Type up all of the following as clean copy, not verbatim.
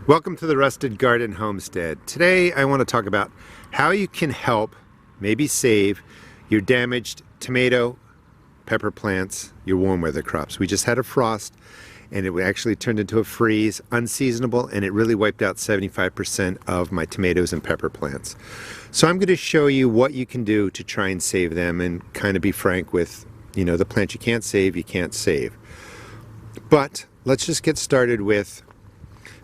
Welcome to the Rusted Garden Homestead. Today I want to talk about how you can help, maybe save, your damaged tomato, pepper plants, your warm weather crops. We just had a frost and it actually turned into a freeze, unseasonable, and it really wiped out 75% of my tomatoes and pepper plants. So I'm going to show you what you can do to try and save them and kind of be frank with, the plants you can't save, you can't save. But let's just get started with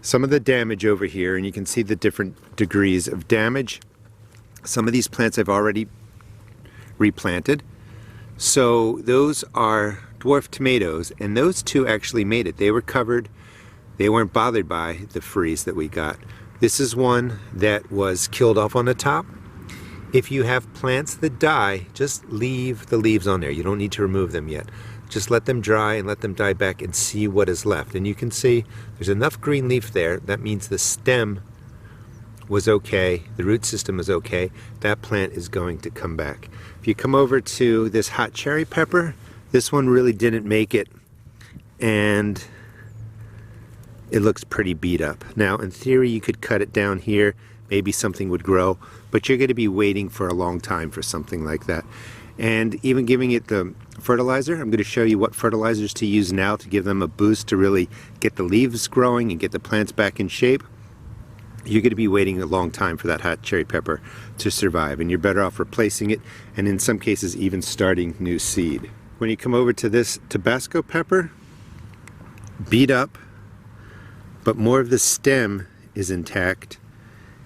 some of the damage over here, and you can see the different degrees of damage. Some of these plants I've already replanted. So those are dwarf tomatoes, and those two actually made it. They were covered. They weren't bothered by the freeze that we got. This is one that was killed off on the top. If you have plants that die, just leave the leaves on there. You don't need to remove them yet. Just let them dry and let them die back and see what is left. And you can see there's enough green leaf there. That means the stem was okay, the root system is okay. That plant is going to come back. If you come over to this hot cherry pepper, this one really didn't make it, and it looks pretty beat up. Now, in theory, you could cut it down here, maybe something would grow, but you're going to be waiting for a long time for something like that. And even giving it the fertilizer, I'm going to show you what fertilizers to use now to give them a boost to really get the leaves growing and get the plants back in shape. You're going to be waiting a long time for that hot cherry pepper to survive, and you're better off replacing it, and in some cases even starting new seed. When you come over to this Tabasco pepper, beat up, but more of the stem is intact,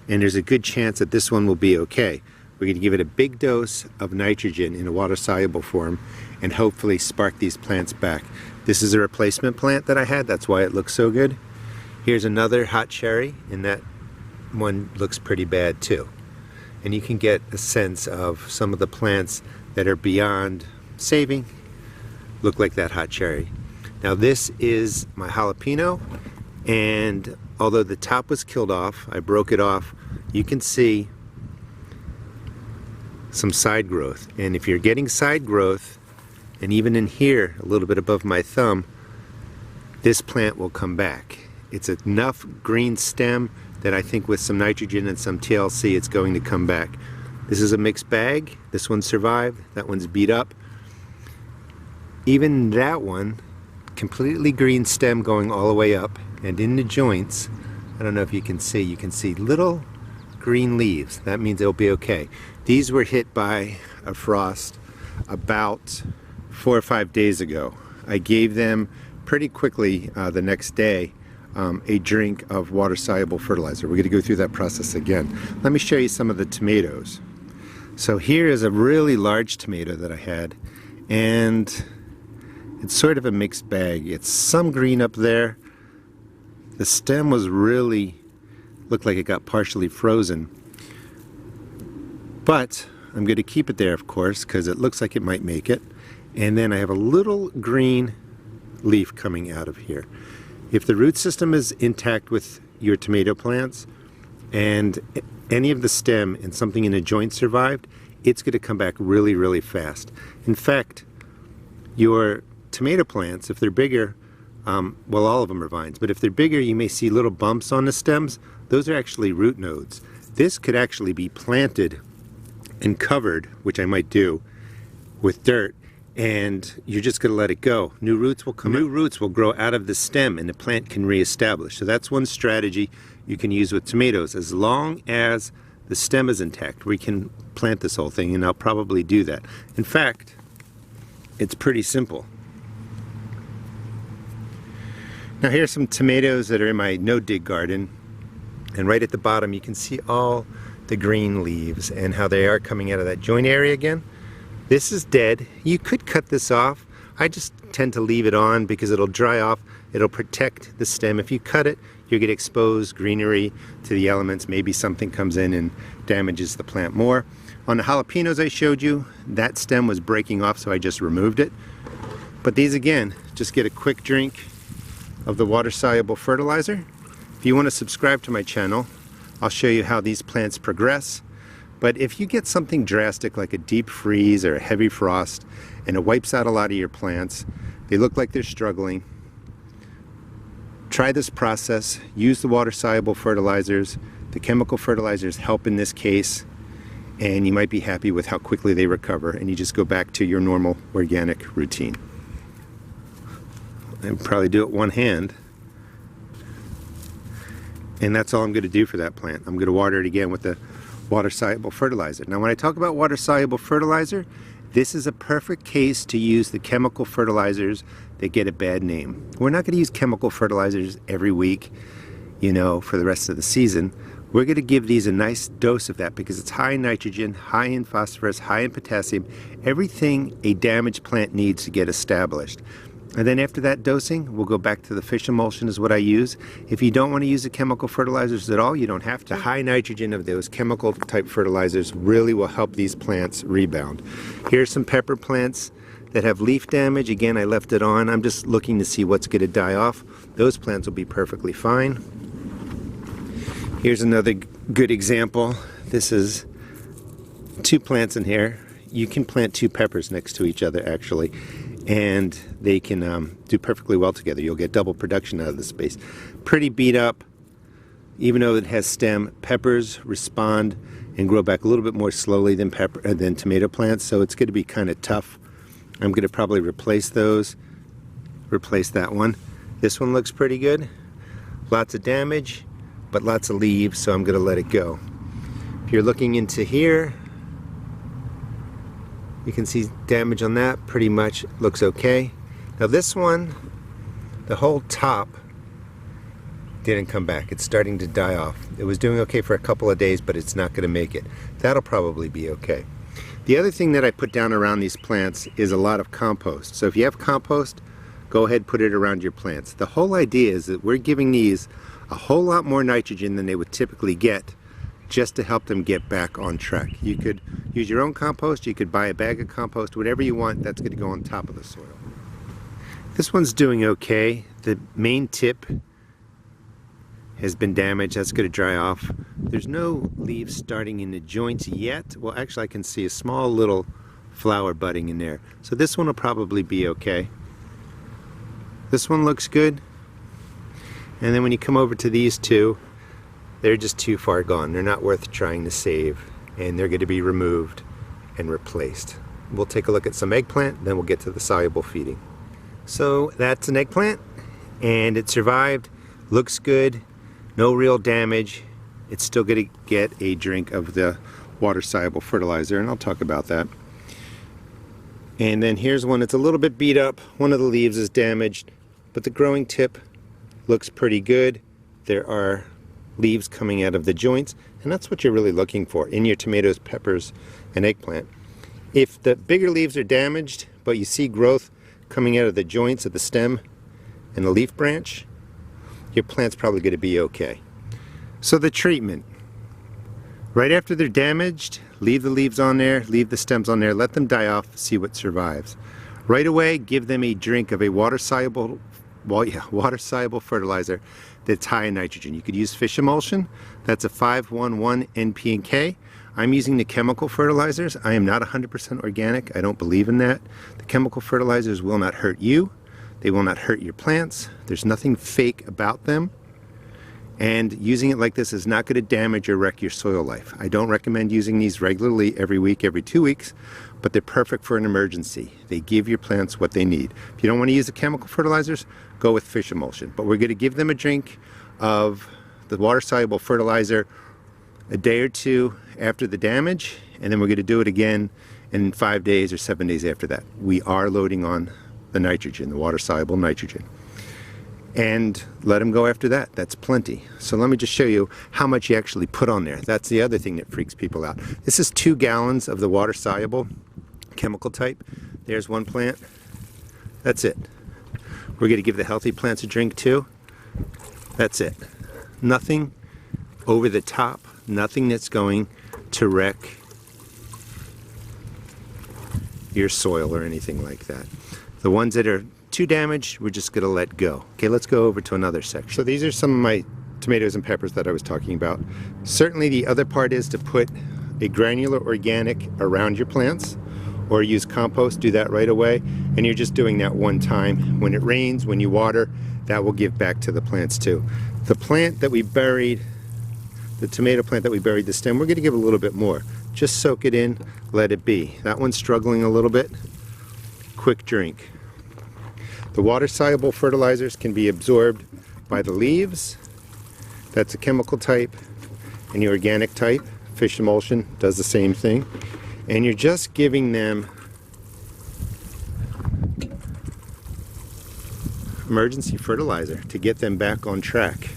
and there's a good chance that this one will be okay. We're going to give it a big dose of nitrogen in a water-soluble form and hopefully spark these plants back. This is a replacement plant that I had, that's why it looks so good. Here's another hot cherry, and that one looks pretty bad too. And you can get a sense of some of the plants that are beyond saving look like that hot cherry. Now this is my jalapeno, and although the top was killed off, I broke it off, you can see some side growth. And if you're getting side growth, and even in here a little bit above my thumb, this plant will come back. It's enough green stem that I think with some nitrogen and some TLC it's going to come back. This is a mixed bag. This one survived, that one's beat up. Even that one, completely green stem going all the way up, and in the joints, I don't know if you can see little green leaves. That means it'll be okay. These were hit by a frost about 4 or 5 days ago. I gave them pretty quickly the next day a drink of water-soluble fertilizer. We're going to go through that process again. Let me show you some of the tomatoes. So here is a really large tomato that I had, and it's sort of a mixed bag. It's some green up there. The stem was really, looked like it got partially frozen. But I'm going to keep it there, of course, because it looks like it might make it. And then I have a little green leaf coming out of here. If the root system is intact with your tomato plants and any of the stem and something in a joint survived, it's going to come back really, really fast. In fact, your tomato plants, if they're bigger, well, all of them are vines, but if they're bigger, you may see little bumps on the stems. Those are actually root nodes. This could actually be planted and covered, which I might do, with dirt, and you're just going to let it go. New roots will come. New roots will grow out of the stem, and the plant can reestablish. So that's one strategy you can use with tomatoes. As long as the stem is intact, we can plant this whole thing, and I'll probably do that. In fact, it's pretty simple. Now here's some tomatoes that are in my no-dig garden, and right at the bottom you can see all the green leaves and how they are coming out of that joint area again. This is dead. You could cut this off. I just tend to leave it on because it'll dry off. It'll protect the stem. If you cut it, you get exposed greenery to the elements. Maybe something comes in and damages the plant more. On the jalapenos I showed you, that stem was breaking off, so I just removed it. But these, again, just get a quick drink of the water-soluble fertilizer. If you want to subscribe to my channel, I'll show you how these plants progress. But if you get something drastic like a deep freeze or a heavy frost and it wipes out a lot of your plants, they look like they're struggling, Try this process. Use the water-soluble fertilizers. The chemical fertilizers help in this case, and you might be happy with how quickly they recover, and you just go back to your normal organic routine. And probably do it one hand. And that's all I'm going to do for that plant. I'm going to water it again with the water-soluble fertilizer. Now when I talk about water-soluble fertilizer, this is a perfect case to use the chemical fertilizers that get a bad name. We're not going to use chemical fertilizers every week, you know, for the rest of the season. We're going to give these a nice dose of that because it's high in nitrogen, high in phosphorus, high in potassium, everything a damaged plant needs to get established. And then after that dosing, we'll go back to the fish emulsion is what I use. If you don't want to use the chemical fertilizers at all, you don't have to. The high nitrogen of those chemical type fertilizers really will help these plants rebound. Here's some pepper plants that have leaf damage. Again, I left it on. I'm just looking to see what's going to die off. Those plants will be perfectly fine. Here's another good example. This is 2 plants in here. You can plant 2 peppers next to each other actually, and they can do perfectly well together. You'll get double production out of the space. Pretty beat up, even though it has stem. Peppers respond and grow back a little bit more slowly than tomato plants, so it's going to be kind of tough. I'm going to probably replace those. Replace that one. This one looks pretty good. Lots of damage, but lots of leaves, so I'm going to let it go. If you're looking into here, you can see damage on that. Pretty much looks okay. Now this one, the whole top didn't come back. It's starting to die off. It was doing okay for a couple of days, but it's not going to make it. That'll probably be okay. The other thing that I put down around these plants is a lot of compost. So if you have compost, go ahead and put it around your plants. The whole idea is that we're giving these a whole lot more nitrogen than they would typically get, just to help them get back on track. You could use your own compost, you could buy a bag of compost, whatever you want, that's going to go on top of the soil. This one's doing okay. The main tip has been damaged. That's going to dry off. There's no leaves starting in the joints yet. Well, actually I can see a small little flower budding in there. So this one will probably be okay. This one looks good. And then when you come over to these 2, they're just too far gone. They're not worth trying to save, and they're going to be removed and replaced. We'll take a look at some eggplant, then we'll get to the soluble feeding. So that's an eggplant, and it survived. Looks good. No real damage. It's still going to get a drink of the water-soluble fertilizer, and I'll talk about that. And then here's one that's a little bit beat up. One of the leaves is damaged, but the growing tip looks pretty good. There are leaves coming out of the joints, and that's what you're really looking for in your tomatoes, peppers, and eggplant. If the bigger leaves are damaged, but you see growth coming out of the joints of the stem and the leaf branch, your plant's probably going to be okay. So the treatment. Right after they're damaged, leave the leaves on there, leave the stems on there, let them die off, see what survives. Right away, give them a drink of a water-soluble fertilizer that's high in nitrogen. You could use fish emulsion. That's a 511 NP and K. I'm using the chemical fertilizers. I am not 100% organic. I don't believe in that. The chemical fertilizers will not hurt you. They will not hurt your plants. There's nothing fake about them. And using it like this is not going to damage or wreck your soil life. I don't recommend using these regularly every week, every 2 weeks, but they're perfect for an emergency. They give your plants what they need. If you don't want to use the chemical fertilizers, go with fish emulsion. But we're going to give them a drink of the water-soluble fertilizer a day or 2 after the damage, and then we're going to do it again in 5 days or 7 days after that. We are loading on the nitrogen, the water-soluble nitrogen. And let them go after that. That's plenty. So let me just show you how much you actually put on there. That's the other thing that freaks people out. This is 2 gallons of the water-soluble chemical type. There's one plant. That's it. We're going to give the healthy plants a drink too. That's it. Nothing over the top. Nothing that's going to wreck your soil or anything like that. The ones that are too damaged, we're just going to let go. Okay, let's go over to another section. So these are some of my tomatoes and peppers that I was talking about. Certainly the other part is to put a granular organic around your plants, or use compost. Do that right away, and you're just doing that one time. When it rains, when you water, that will give back to the plants too. The plant that we buried, the tomato plant that we buried the stem, we're going to give a little bit more. Just soak it in, let it be. That one's struggling a little bit. Quick drink. The water-soluble fertilizers can be absorbed by the leaves. That's a chemical type. And the organic type, fish emulsion, does the same thing. And you're just giving them emergency fertilizer to get them back on track.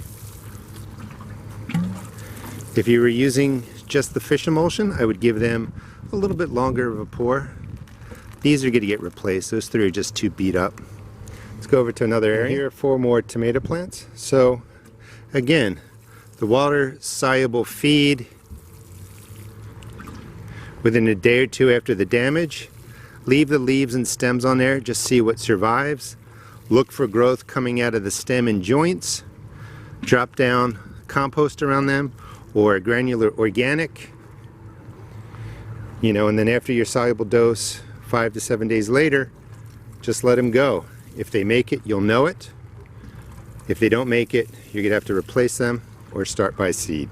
If you were using just the fish emulsion, I would give them a little bit longer of a pour. These are going to get replaced. Those three are just too beat up. Let's go over to another area. Here are 4 more tomato plants. So again, the water-soluble feed within a day or two after the damage. Leave the leaves and stems on there, just see what survives. Look for growth coming out of the stem and joints. Drop down compost around them or a granular organic. And then after your soluble dose, 5 to 7 days later, just let them go. If they make it, you'll know it. If they don't make it, you're going to have to replace them or start by seed.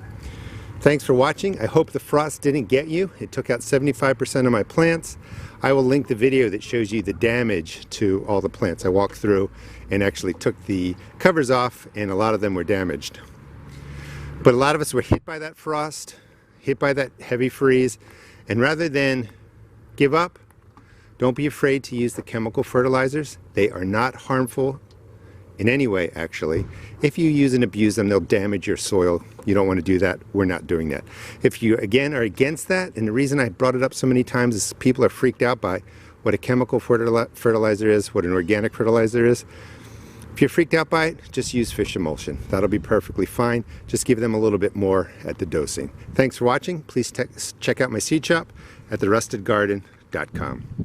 Thanks for watching. I hope the frost didn't get you. It took out 75% of my plants. I will link the video that shows you the damage to all the plants. I walked through and actually took the covers off, and a lot of them were damaged. But a lot of us were hit by that frost, hit by that heavy freeze, and rather than give up, don't be afraid to use the chemical fertilizers. They are not harmful in any way, actually. If you use and abuse them, they'll damage your soil. You don't want to do that. We're not doing that. If you, again, are against that, and the reason I brought it up so many times is people are freaked out by what a chemical fertilizer is, what an organic fertilizer is. If you're freaked out by it, just use fish emulsion. That'll be perfectly fine. Just give them a little bit more at the dosing. Thanks for watching. Please check out my seed shop at therustedgarden.com.